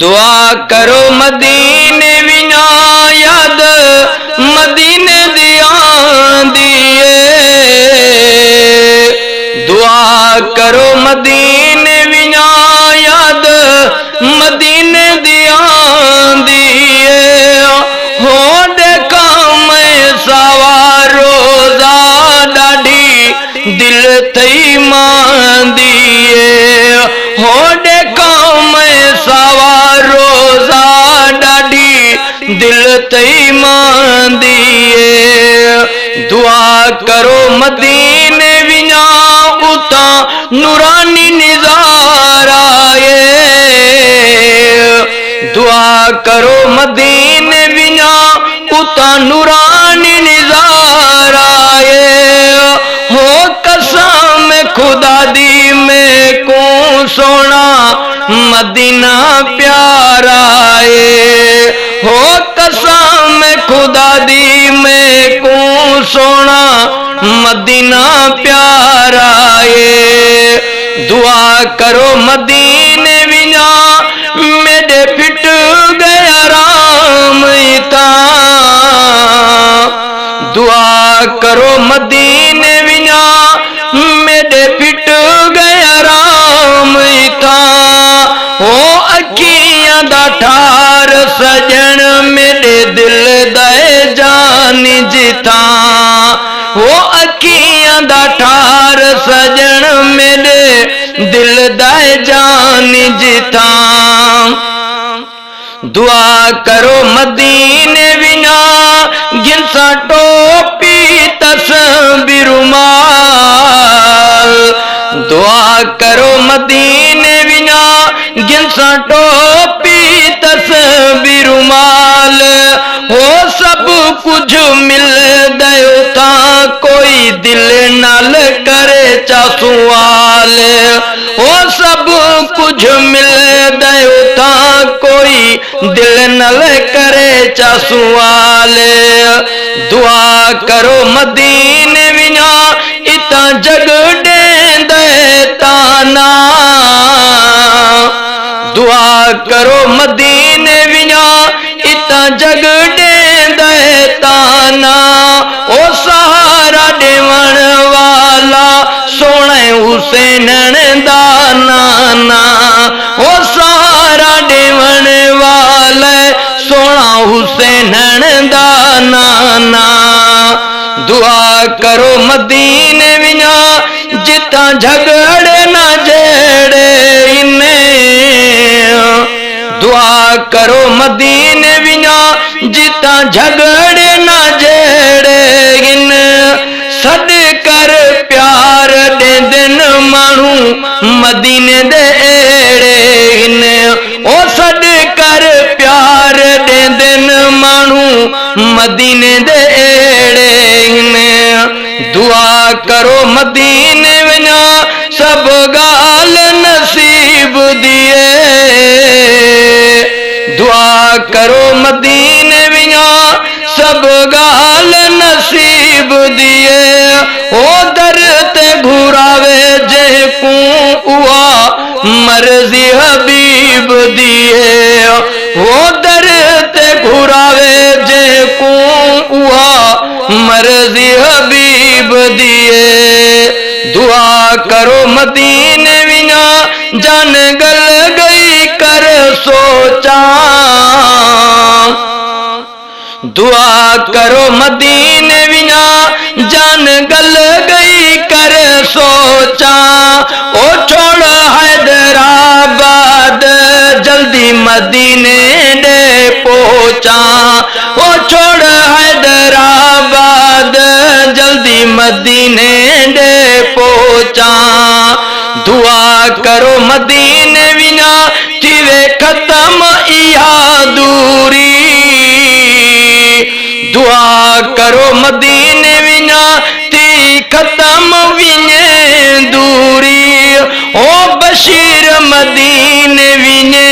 दुआ करो मदीने विना याद मदीने दी आंदी दुआ करो मदीने विना याद मदीने दी आंदी हो देखा मैं सवा रोजा डाढ़ी दिल थई मांदी हो देखा मैं सवा रोजा डाढ़ी दिल थई मांदी दुआ करो मदीने विना उता नूरानी निजारा दुआ करो मदीने विना उता नूरानी निजारा हो कसम खुदा दी में को सोना मदीना प्यारा हो कसम खुदा दी में को सोना मदीना प्यारा दुआ करो मदीने विना मेरे फिट गया राम इता दुआ करो मदीने विना मेरे फिट गया राम इता हो अखियां दा ठार सजन मेरे दिल दे जान जिता हो अखियां दा ठार सजन मेरे दिल दे जान जिता दुआ करो मदीने विना गिनसा टोपी तस्बीर रुमाल दुआ करो मदीने विना गिनसा टोपी तस्बीर रुमाल हो सब कुछ मिल दयो ता कोई दिल नाल करे चा सुवाल हो सब कुछ मिल दयो ता कोई दिल नल करे चा सुवाल दुआ करो मदीने विना इता जग दे ताना दुआ करो मदीने विना इता जग दे ताना ओ सहारा देवण वाला सोने हुसैन दा नाना ओ सहारा देवण वाले सोना हुसैन दा नाना दुआ करो मदीने विना जिता झगड़े ना जेड़े इन्ने दुआ करो मदीने विना जिता झगड़े ना जेड़े इन सद कर प्यार दे दिन मानू मदीने दे एड़े इन ओ सद कर प्यार दे दिन मानू मदीने दे एड़े इन दुआ करो मदीने विना सब गाल नसीब दिए दुआ करो मदीने विना सब गाल नसीब दिए ओ दर ते घुरावे जे को उआ मर्जी हबीब दिए ओ दर ते घुरावे जे को उआ मर्जी हबीब दिए दुआ करो मदीने विना जान गल गई कर सोचा दुआ करो मदीने विना जान गल गई कर सोचा ओ छोड़ हैदराबाद जल्दी मदीने दे पहुंचा ओ छोड़ हैदराबाद जल्दी मदीने दे पहुंचा दुआ करो मदीने विना थिवे खत्म इहा दूरी दुआ करो मदीने विना थी खत्म विने दूरी ओ बशीर मदीने विने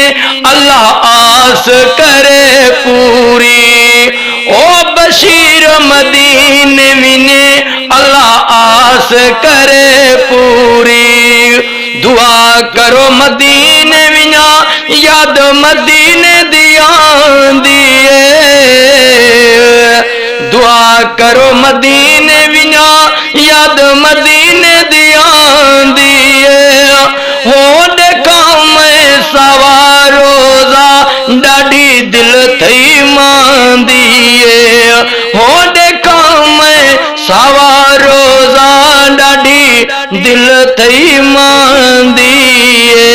अल्लाह आस करे पूरी ओ बशीर मदीने विने अल्लाह आस करे पूरी दुआ करो मदीने विना याद मदीने दिया दिए दुआ करो मदीने विना याद मदीने दिया दिए हो देखा मैं सवारोजा डाढ़ी दिल थई मांदिए हो देखा मैं सवारोजा डाढ़ी दिल थई मांदिए